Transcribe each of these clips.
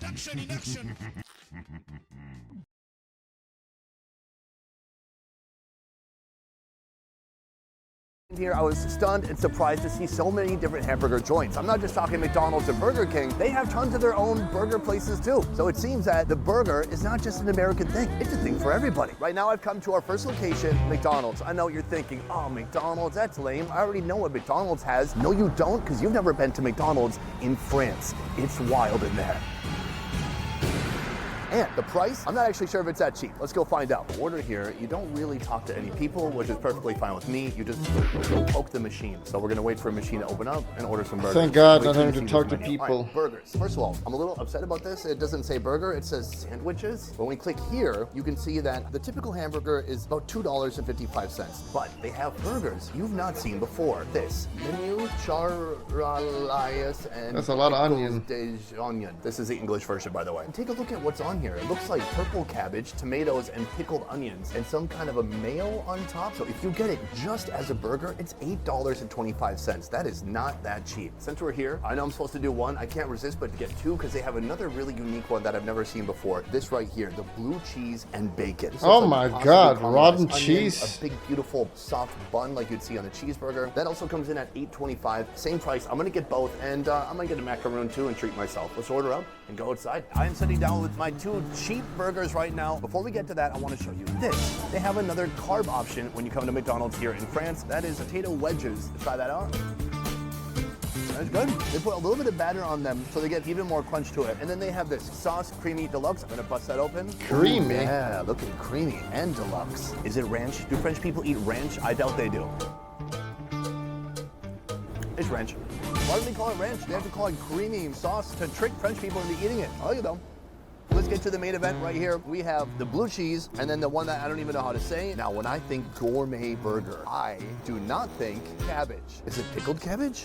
Induction. Here, I was stunned and surprised to see so many different hamburger joints. I'm not just talking McDonald's and Burger King. They have tons of their own burger places too. So it seems that the burger is not just an American thing. It's a thing for everybody. Right now, I've come to our first location, McDonald's. I know you're thinking, oh, McDonald's, that's lame. I already know what McDonald's has. No, you don't, because you've never been to McDonald's in France. It's wild in there. And the price, I'm not actually sure if it's that cheap. Let's go find out. Order here, you don't really talk to any people, which is perfectly fine with me. You just go poke the machine. So we're gonna wait for a machine to open up and order some burgers. Thank God, not having to talk to people. Right, burgers. First of all, I'm a little upset about this. It doesn't say burger, it says sandwiches. When we click here, you can see that the typical hamburger is about $2.55. But they have burgers you've not seen before. This, menu, charalias, and that's a lot of onion. Onion. This is the English version, by the way. And take a look at what's on here. It looks like purple cabbage, tomatoes, and pickled onions, and some kind of a mayo on top. So if you get it just as a burger, it's $8.25. That is not that cheap. Since we're here, I know I'm supposed to do one. I can't resist but to get two because they have another really unique one that I've never seen before. This right here, the blue cheese and bacon. Oh my God, rotten cheese. A big, beautiful, soft bun like you'd see on a cheeseburger. That also comes in at $8.25. Same price. I'm gonna get both, and I'm gonna get a macaroon too and treat myself. Let's order up and go outside. I am sitting down with my two cheap burgers right now. Before we get to that, I want to show you this. They have another carb option when you come to McDonald's here in France. That is potato wedges. Let's try that out. That's good. They put a little bit of batter on them so they get even more crunch to it. And then they have this sauce creamy deluxe. I'm gonna bust that open. Creamy? Yeah, looking creamy and deluxe. Is it ranch? Do French people eat ranch? I doubt they do. It's ranch. Why do they call it ranch? They have to call it creamy sauce to trick French people into eating it. I like it though. Let's get to the main event right here. We have the blue cheese and then the one that I don't even know how to say. Now, when I think gourmet burger, I do not think cabbage. Is it pickled cabbage?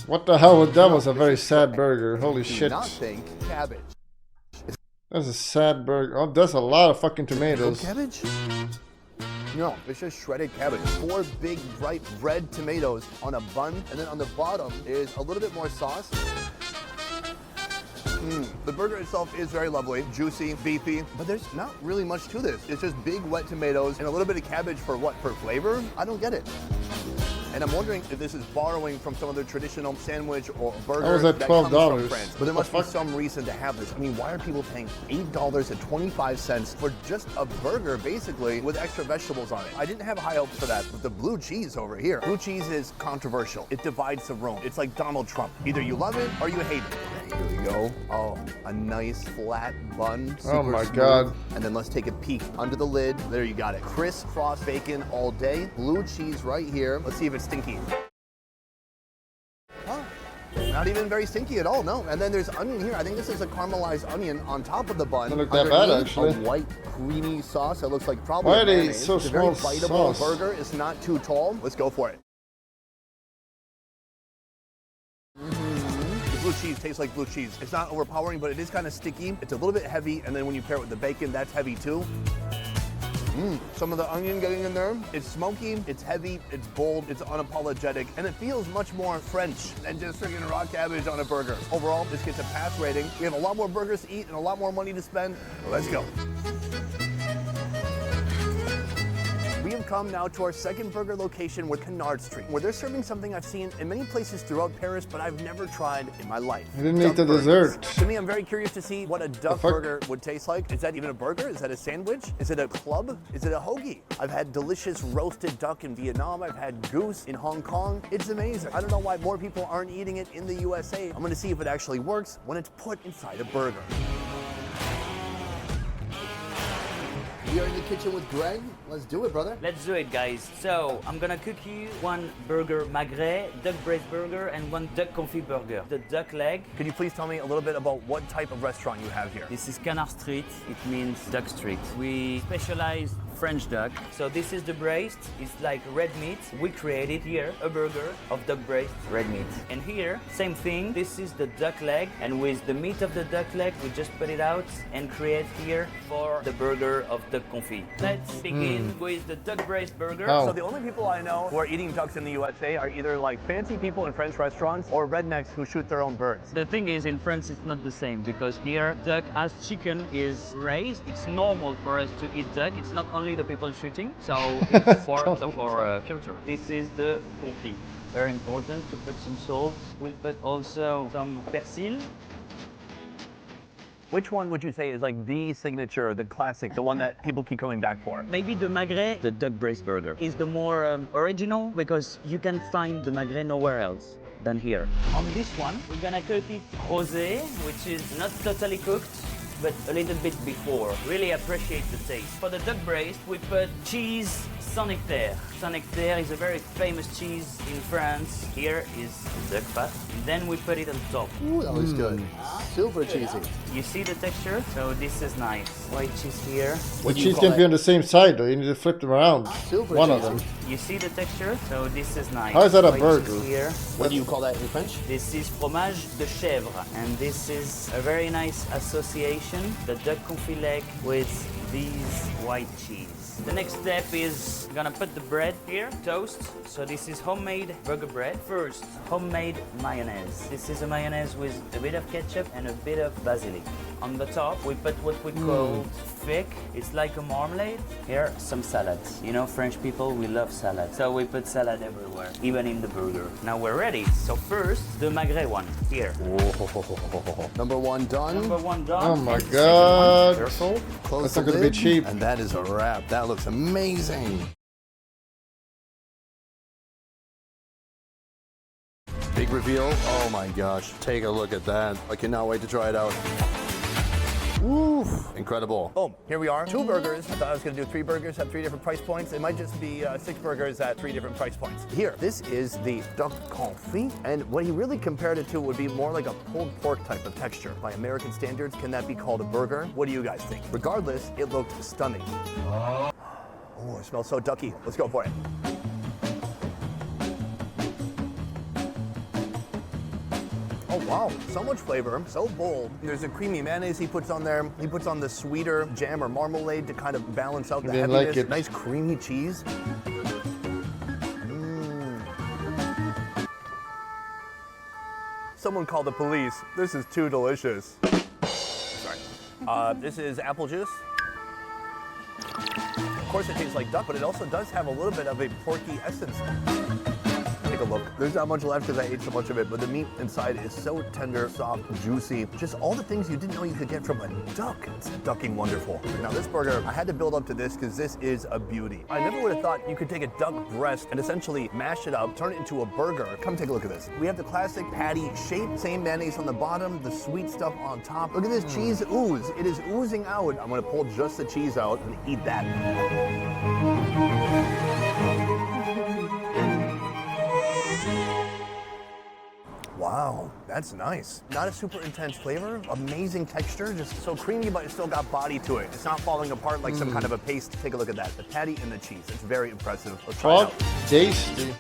What the hell? That was a very sad burger. Holy shit. I do not think cabbage. That's a sad burger. Oh, that's a lot of fucking tomatoes. Pickled cabbage? No, it's just shredded cabbage. 4 big, bright red tomatoes on a bun, and then on the bottom is a little bit more sauce. The burger itself is very lovely, juicy, beefy, but there's not really much to this. It's just big, wet tomatoes and a little bit of cabbage for what? For flavor? I don't get it. And I'm wondering if this is borrowing from some other traditional sandwich or burger that was at $12. Comes from France. But there must be some reason to have this. I mean, why are people paying $8.25 for just a burger, basically, with extra vegetables on it? I didn't have high hopes for that, but the blue cheese over here. Blue cheese is controversial. It divides the room. It's like Donald Trump. Either you love it or you hate it. Here we go. Oh, a nice flat bun. Oh my God. And then let's take a peek under the lid. There you got it. Crisscross bacon all day. Blue cheese right here. Let's see if it's stinky. Oh, not even very stinky at all, no. And then there's onion here. I think this is a caramelized onion on top of the bun. Doesn't look that bad, actually. A white creamy sauce that looks like probably Why are they mayonnaise. so It's a very small biteable sauce? burger. It's not too tall. Let's go for it. Blue cheese tastes like blue cheese. It's not overpowering, but it is kind of sticky. It's a little bit heavy, and then when you pair it with the bacon, that's heavy too. Some of the onion getting in there. It's smoky, it's heavy, it's bold, it's unapologetic, and it feels much more French than just freaking raw cabbage on a burger. Overall, this gets a pass rating. We have a lot more burgers to eat and a lot more money to spend. Let's go. We have come now to our second burger location with Canard Street, where they're serving something I've seen in many places throughout Paris, but I've never tried in my life. I didn't eat the dessert. To me, I'm very curious to see what a duck burger would taste like. Is that even a burger? Is that a sandwich? Is it a club? Is it a hoagie? I've had delicious roasted duck in Vietnam. I've had goose in Hong Kong. It's amazing. I don't know why more people aren't eating it in the USA. I'm gonna see if it actually works when it's put inside a burger. We are in the kitchen with Greg. Let's do it, brother. Let's do it, guys. So, I'm gonna cook you one burger magret, duck braised burger, and one duck confit burger. The duck leg. Could you please tell me a little bit about what type of restaurant you have here? This is Canard Street. It means Duck Street. We specialize French duck. So this is the braised. It's like red meat. We created here a burger of duck braised red meat. And here, same thing. This is the duck leg. And with the meat of the duck leg, we just put it out and create here for the burger of duck confit. Let's begin with the duck braised burger. Oh. So the only people I know who are eating ducks in the USA are either like fancy people in French restaurants or rednecks who shoot their own birds. The thing is, in France, it's not the same because here, duck as chicken is raised. It's normal for us to eat duck. It's not only the people shooting, so it's for culture. This is the confit. Very important to put some salt. We'll put also some persil. Which one would you say is like the signature, the classic, the one that people keep coming back for? Maybe the magret, the duck braised burger, is the more original because you can find the magret nowhere else than here. On this one, we're gonna cook it rosé, which is not totally cooked, but a little bit before. Really appreciate the taste. For the duck braised, we put cheese Saint-Nectaire. Saint-Nectaire is a very famous cheese in France. Here is duck fat. Then we put it on top. Ooh, that looks good. Super cheesy. You see the texture? So this is nice. White cheese here. The cheese can't be on the same side though. You need to flip them around. Super One cheesy. of them. You see the texture? So this is nice. How is that a White burger? cheese here. What do you call that in French? This is fromage de chèvre, and this is a very nice association, the duck confit leg with these white cheese. The next step is gonna put the bread here, toast. So this is homemade burger bread. First, homemade mayonnaise. This is a mayonnaise with a bit of ketchup and a bit of basilic. On the top, we put what we call thick. It's like a marmalade. Here, some salad. You know, French people, we love salad. So we put salad everywhere, even in the burger. Now we're ready. So first, the magret one, here. Number one done. Number one done. Oh my And second God. one, careful. Close That's the not gonna be lid, cheap. And that is a wrap. That looks amazing. Big reveal. Oh my gosh. Take a look at that. I cannot wait to try it out. Oof. Incredible. Boom. Here we are. 2 burgers. I thought I was going to do 3 burgers at 3 different price points. It might just be 6 burgers at 3 different price points. Here, this is the duck confit. And what he really compared it to would be more like a pulled pork type of texture. By American standards, can that be called a burger? What do you guys think? Regardless, it looked stunning. Oh, it smells so ducky. Let's go for it. Oh wow, so much flavor, so bold. There's a creamy mayonnaise he puts on there. He puts on the sweeter jam or marmalade to kind of balance out the Didn't heaviness. like it. Nice creamy cheese. Someone call the police. This is too delicious. Sorry. This is apple juice. Of course, it tastes like duck, but it also does have a little bit of a porky essence. Take a look. There's not much left because I ate so much of it, but the meat inside is so tender, soft, juicy. Just all the things you didn't know you could get from a duck. It's ducking wonderful. Now this burger, I had to build up to this because this is a beauty. I never would have thought you could take a duck breast and essentially mash it up, turn it into a burger. Come take a look at this. We have the classic patty shape, same mayonnaise on the bottom, the sweet stuff on top. Look at this cheese ooze. It is oozing out. I'm gonna pull just the cheese out and eat that. Wow, that's nice. Not a super intense flavor, amazing texture, just so creamy, but it's still got body to it. It's not falling apart like some kind of a paste. Take a look at that, the patty and the cheese. It's very impressive. Let's try it out. Tasty.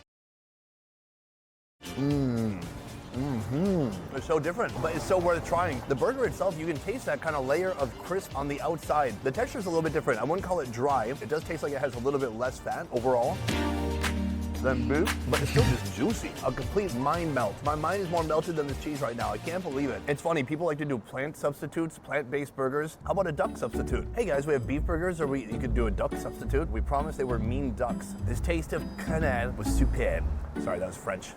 It's so different, but it's so worth trying. The burger itself, you can taste that kind of layer of crisp on the outside. The texture is a little bit different. I wouldn't call it dry. It does taste like it has a little bit less fat overall than beef, but it's still just juicy. A complete mind melt. My mind is more melted than this cheese right now. I can't believe it. It's funny, people like to do plant substitutes, plant-based burgers. How about a duck substitute? Hey guys, we have beef burgers, or you could do a duck substitute. We promised they were mean ducks. This taste of canal was superb. Sorry, that was French.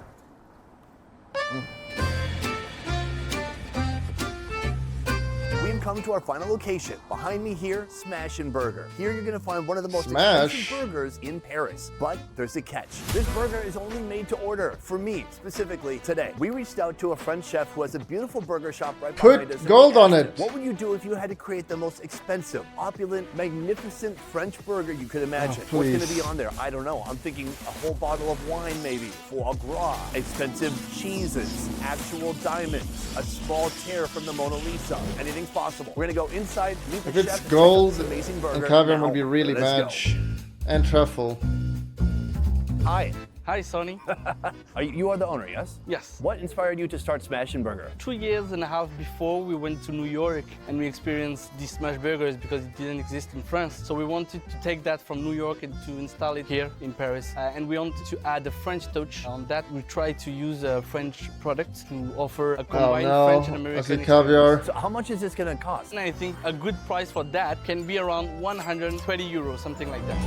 We've come to our final location. Behind me here, Smash and Burger. Here you're gonna find one of the most expensive burgers in Paris. But there's a catch. This burger is only made to order for me, specifically today. We reached out to a French chef who has a beautiful burger shop right behind us. Put gold on asked him, it. what would you do if you had to create the most expensive, opulent, magnificent French burger you could imagine? Oh, What's gonna please. be on there? I don't know. I'm thinking a whole bottle of wine maybe, foie gras, expensive cheeses, actual diamonds, a small tear from the Mona Lisa. Anything's possible. possible. We're gonna go inside, meet the If chef, it's check out gold this amazing burger. and caviar Now, would be really let's go. match. And truffle. Hi. Hi, Sonny. You are the owner, yes? Yes. What inspired you to start Smashin' Burger? 2.5 years before, we went to New York and we experienced these smash burgers because it didn't exist in France. So we wanted to take that from New York and to install it here in Paris. And we wanted to add a French touch on that. We tried to use a French product to offer a combined French and American I see experience. caviar. So how much is this gonna cost? And I think a good price for that can be around 120 euros, something like that.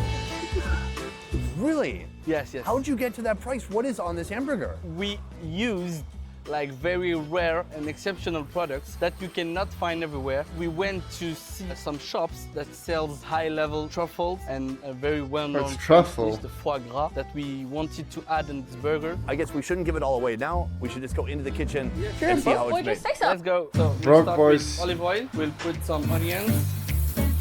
Really? Yes, yes. How'd you get to that price? What is on this hamburger? We used like very rare and exceptional products that you cannot find everywhere. We went to see some shops that sells high-level truffles and a very well-known What's truffle? dish, the foie gras, that we wanted to add in this burger. I guess we shouldn't give it all away now. We should just go into the kitchen and see how it's Would you made. say so? Let's go. So we'll Verrk start boys. with olive oil. We'll put some onions.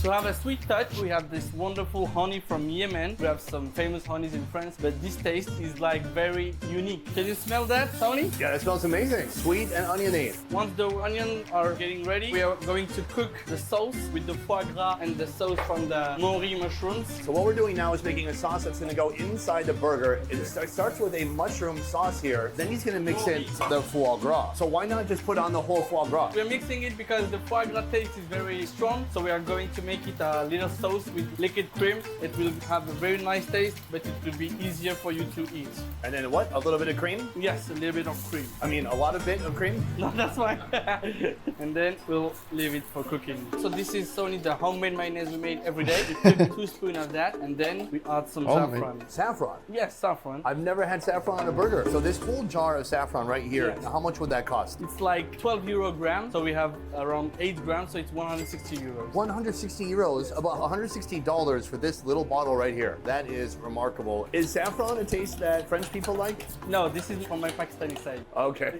To have a sweet touch, we have this wonderful honey from Yemen. We have some famous honeys in France, but this taste is like very unique. Can you smell that, Tony? Yeah, that smells amazing. Sweet and oniony. Once the onions are getting ready, we are going to cook the sauce with the foie gras and the sauce from the nori mushrooms. So what we're doing now is making a sauce that's gonna go inside the burger. It starts with a mushroom sauce here. Then he's gonna mix in the foie gras. So why not just put on the whole foie gras? We're mixing it because the foie gras taste is very strong, so we are going to make it a little sauce with liquid cream. It will have a very nice taste, but it will be easier for you to eat. And then what? A little bit of cream? Yes, a little bit of cream. I mean, a lot of bit of cream? No, that's fine. And then we'll leave it for cooking. So this is only the homemade mayonnaise we made every day. We took 2 spoons of that, and then we add some saffron. Saffron. Yes, saffron. I've never had saffron on a burger. So this whole jar of saffron right here, Yes. how much would that cost? It's like 12 euro a gram, so we have around 8 grams, so it's 160 euros. 160 euros, about $160 for this little bottle right here. That is remarkable. Is saffron a taste that French people like? No, this is from my Pakistani side. Okay.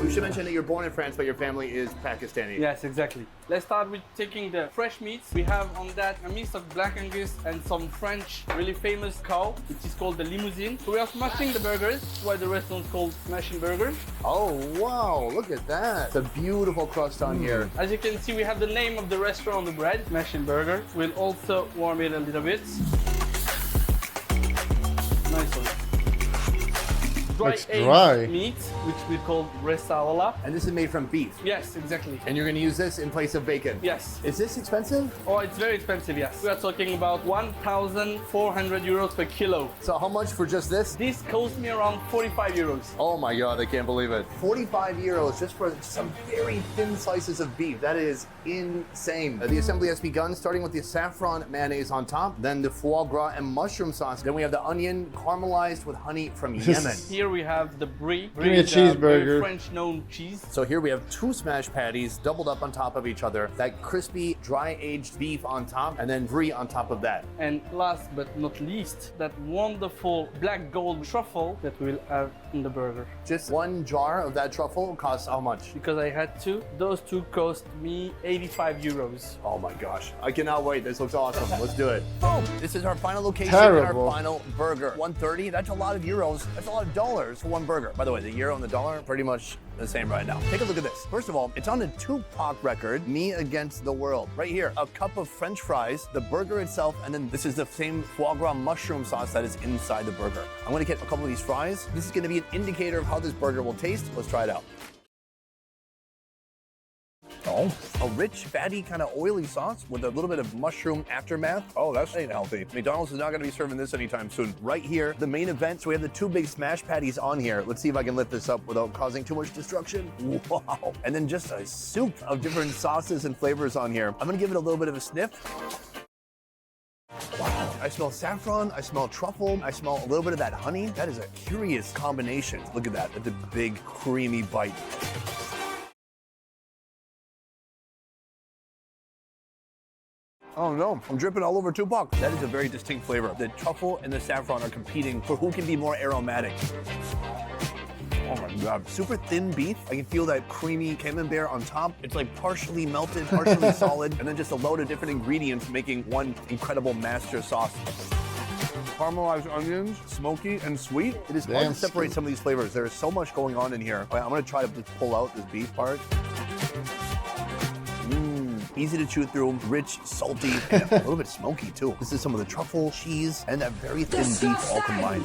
We should mention that you're born in France, but your family is Pakistani. Yes, exactly. Let's start with taking the fresh meats. We have on that a mix of black Angus and some French really famous cow, which is called the limousine. So we are smashing the burgers. That's why the restaurant is called Smashing Burgers. Oh, wow, look at that. It's a beautiful crust on here. As you can see, we have the name of the restaurant on the bread, Smashing Burger. We'll also warm it a little bit. Nice one. It's Dry dry. aged meat, which we call ressaola. And this is made from beef. Yes, exactly. And you're gonna use this in place of bacon. Yes. Is this expensive? Oh, it's very expensive, yes. We are talking about 1,400 euros per kilo. So how much for just this? This cost me around 45 euros. Oh my God, I can't believe it. 45 euros just for some very thin slices of beef. That is insane. The assembly has begun, starting with the saffron mayonnaise on top, then the foie gras and mushroom sauce. Then we have the onion caramelized with honey from Yemen. Here we have the brie. Give me a is very cheeseburger. French-known cheese. So here we have 2 smash patties doubled up on top of each other, that crispy, dry-aged beef on top, and then brie on top of that. And last but not least, that wonderful black gold truffle that we'll have in the burger. Just 1 jar of that truffle costs how much? Because I had to, those 2 cost me 85 euros. Oh my gosh, I cannot wait. This looks awesome. Let's do it. Boom! This is our final location Terrible. and our final burger. 130, that's a lot of euros. That's a lot of dollars for 1 burger. By the way, the euro and the dollar are pretty much the same right now. Take a look at this. First of all, it's on a Tupac record, Me Against the World. Right here, a cup of French fries, the burger itself, and then this is the same foie gras mushroom sauce that is inside the burger. I'm gonna get a couple of these fries. This is gonna be an indicator of how this burger will taste. Let's try it out. Oh, a rich, fatty, kind of oily sauce with a little bit of mushroom aftermath. Oh, that's ain't healthy. McDonald's is not going to be serving this anytime soon. Right here, the main event. So we have the 2 big smash patties on here. Let's see if I can lift this up without causing too much destruction. Wow. And then just a soup of different sauces and flavors on here. I'm going to give it a little bit of a sniff. Wow, I smell saffron, I smell truffle, I smell a little bit of that honey. That is a curious combination. Look at that, that's a big, creamy bite. Oh no, I'm dripping all over Tupac. That is a very distinct flavor. The truffle and the saffron are competing for who can be more aromatic. Oh my God, super thin beef. I can feel that creamy camembert on top. It's like partially melted, partially solid, and then just a load of different ingredients making one incredible master sauce. Caramelized onions, smoky and sweet. It is hard to separate some of these flavors. There is so much going on in here. I'm gonna try to just pull out this beef part. Easy to chew through, rich, salty, and a little bit smoky too. This is some of the truffle, cheese, and that very thin beef all combined.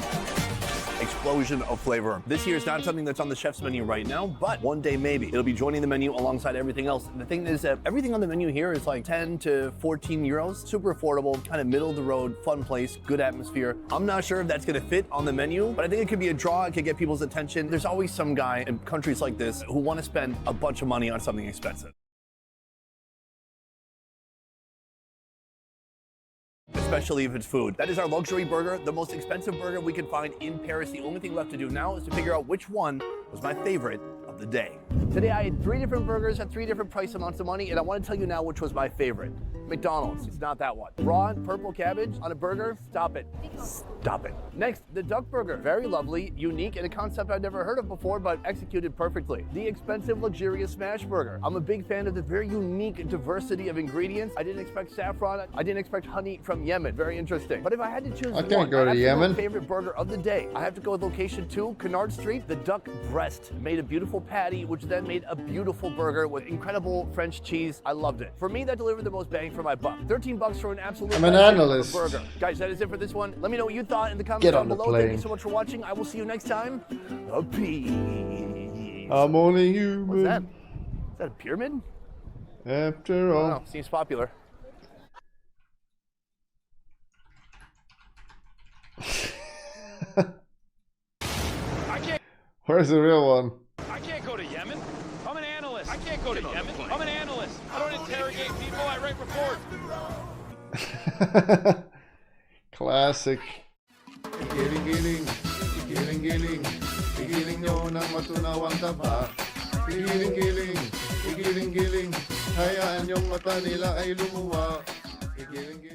Explosion of flavor. This here is not something that's on the chef's menu right now, but one day maybe. It'll be joining the menu alongside everything else. The thing is that everything on the menu here is like 10 to 14 euros. Super affordable, kind of middle of the road, fun place, good atmosphere. I'm not sure if that's gonna fit on the menu, but I think it could be a draw. It could get people's attention. There's always some guy in countries like this who want to spend a bunch of money on something expensive. Especially if it's food. That is our luxury burger, the most expensive burger we could find in Paris. The only thing left to do now is to figure out which one was my favorite of the day. Today I had 3 different burgers at 3 different price amounts of money, and I want to tell you now which was my favorite. McDonald's, it's not that one. Raw purple cabbage on a burger, stop it. Stop it. Next, the duck burger. Very lovely, unique, and a concept I've never heard of before, but executed perfectly. The expensive, luxurious smash burger. I'm a big fan of the very unique diversity of ingredients. I didn't expect saffron. I didn't expect honey from Yemen. Very interesting. But if I had to choose I can't go to Yemen. Favorite burger of the day, I have to go with location 2, Canard Street. The duck breast made a beautiful patty, which then made a beautiful burger with incredible French cheese. I loved it. For me, that delivered the most bang for my buck. $13 for an absolute I'm an analyst. burger. Guys, that is it for this one. Let me know what you thought in the comments Get down on the below. Thank you plane. so much for watching. I will see you next time. Peace. I'm only human. What's that? Is that a pyramid? After I all. don't know. Seems popular. Where's the real one? I can't go to Yemen. I'm an analyst. I can't go to Yemen. I'm an analyst. I don't interrogate people. I write reports. Classic. Giling-giling, giling-giling, giling nyo nang matunawang taba. Giling-giling, giling-giling, hayaan yung mata nila ay lumuwa. Giling-giling.